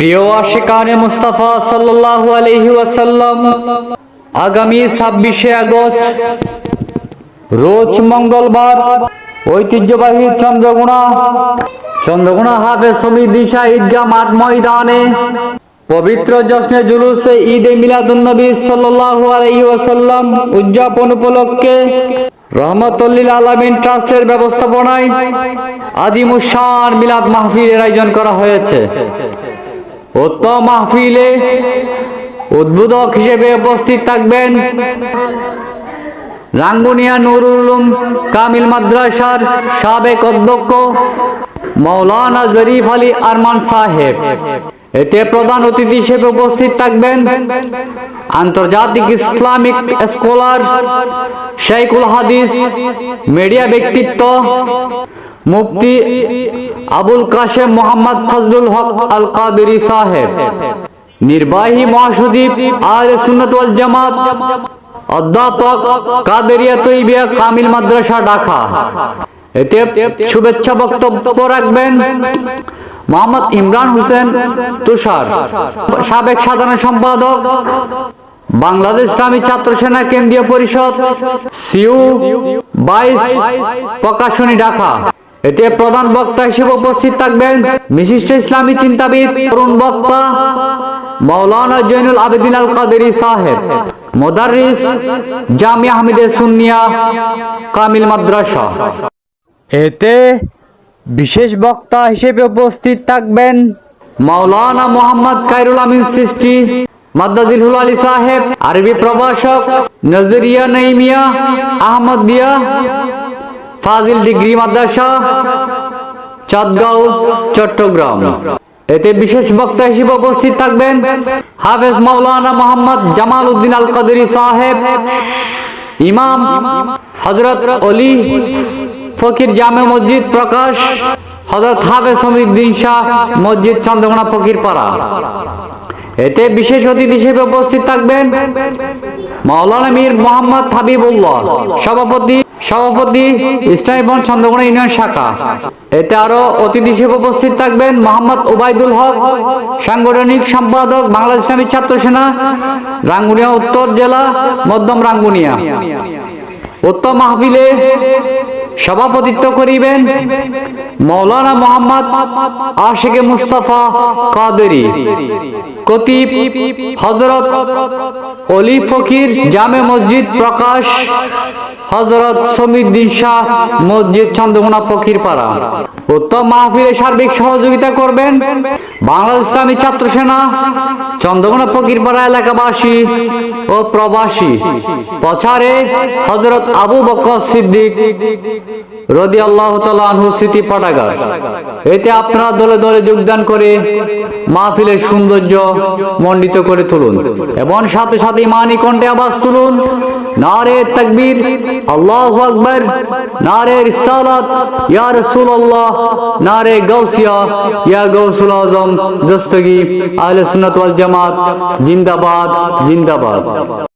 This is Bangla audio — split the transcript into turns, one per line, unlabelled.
প্রিয় আশিকানে মুস্তাফা সাল্লাল্লাহু আলাইহি ওয়াসাল্লাম, আগামী 26শে আগস্ট রোজ মঙ্গলবার ঐতিহ্যবাহী চন্দ্রগুনা হাফেজ সমিতি ঈদগাহ মাঠ ময়দানে পবিত্র জশ্নে জুলুসে ঈদে মিলাদুন্নবী সাল্লাল্লাহু আলাইহি ওয়াসাল্লাম উদযাপন উপলক্ষে রহমতুল্লিল আলামিন ট্রাস্টের ব্যবস্থাপনায় আদিমুশান মিলাদ মাহফিলের আয়োজন করা হয়েছে। উক্ত মাহফিলে উদ্বোধক হিসেবে উপস্থিত থাকবেন রাঙ্গুনিয়া নুরুল উলুম কামিল মাদ্রাসার সাবেক অধ্যক্ষ মাওলানা জরিফ আলী আরমান সাহেব। এতে প্রধান অতিথি হিসেবে উপস্থিত থাকবেন আন্তর্জাতিক ইসলামিক স্কলার, শাইখুল হাদিস, মিডিয়া ব্যক্তিত্ব মুফতি আবুল কাশেম মোহাম্মদ ফজলুল হক আল কাদেরী সাহেব, নির্বাহী মহাসচিব আহলে সুন্নাত ওয়াল জামাত অধ্যাপক কাদেরিয়া তৈয়বিয়া কামিল মাদ্রাসা ঢাকা। এতে শুভেচ্ছা বক্তব্য রাখবেন মোহাম্মদ ইমরান হোসেন তুষার, সাবেক সাধারণ সম্পাদক বাংলাদেশ ইসলামী ছাত্র সেনা কেন্দ্রীয় পরিষদ, সিইউ 22 প্রকাশনী ঢাকা। এতে প্রধান বক্তা হিসেবে উপস্থিত থাকবেন বিশিষ্ট ইসলামী চিন্তাবিদ তরুণ বক্তা মাওলানা জৈনুল আবেদিন আল কাদেরী সাহেব, মুদাররিস জামিয়া হামিদে সুন্নিয়া কামিল মাদ্রাসা। এতে বিশেষ বক্তা হিসেবে উপস্থিত থাকবেন মাওলানা মোহাম্মদ খায়রুল আমিন সৃষ্টি মাদ্দাজিল আলী সাহেব, আরবি প্রভাষক নজরিয়া নাইমিয়া আহমদিয়া ফাজিল ডিগ্রি মাদ্রাসা চাঁদগাঁও চট্টগ্রাম। এতে বিশেষ বক্তা হিসেবে উপস্থিত থাকবেন হাফেজ মাওলানা মোহাম্মদ জামাল উদ্দিন আল কাদেরী সাহেব, ইমাম হযরত অলি ফকির জামে মসজিদ প্রকাশ, হযরত হাফেজ সমীউদ্দিন শাহ মসজিদ চন্দ্রকোনা ফকিরপাড়া। এতে বিশেষ অতিথি হিসেবে উপস্থিত থাকবেন মাওলানা মীর মোহাম্মদ হাবিবুল্লাহ, সভাপতি ইসলামী বন চন্দ্রকোনা ইউনিয়ন শাখা। এতে আরো অতিথি হিসেবে উপস্থিত থাকবেন মোহাম্মদ ওবায়দুল হক, সাংগঠনিক সম্পাদক বাংলাদেশ ইসলামী ছাত্র সেনা রাঙ্গুনিয়া উত্তর জেলা মধ্যম রাঙ্গুনিয়া। উক্ত মাহফিলে সভাপতিত্ব করিবেন মাওলানা মোহাম্মদ আশিকে মুস্তাফা কাদেরী, খতিব হযরত অলি ফকির জামে মসজিদ প্রকাশ, হযরত সমীউদ্দিন শাহ মসজিদ চন্দ্রকোনা ফকিরপাড়া। উক্ত মাহফিলে সার্বিক সহযোগিতা করবেন বাংলাদেশ ইসলামী ছাত্র সেনা চন্দ্রকোনা ফকিরপাড়া এলাকাবাসী ও প্রবাসী। প্রচারে হযরত আবু বকর সিদ্দিক রাদিয়াল্লাহু তাআলা আনহু স্মৃতি পাঠাগার। এতে আপনারা দলে দলে যোগদান করে মাহফিলের সৌন্দর্য মণ্ডিত করে তুলুন এবং সাথে সাথে ঈমানি কণ্ঠে আওয়াজ তুলুন নারে তাকবীর, আল্লাহু আকবার, নারে রিসালাত ইয়া রাসূলুল্লাহ, নারে গাউসিয়া ইয়া গাউসুল আজম, দস্তগি আহলে সুন্নাত ওয়াল জামাত জিন্দাবাদ জিন্দাবাদ।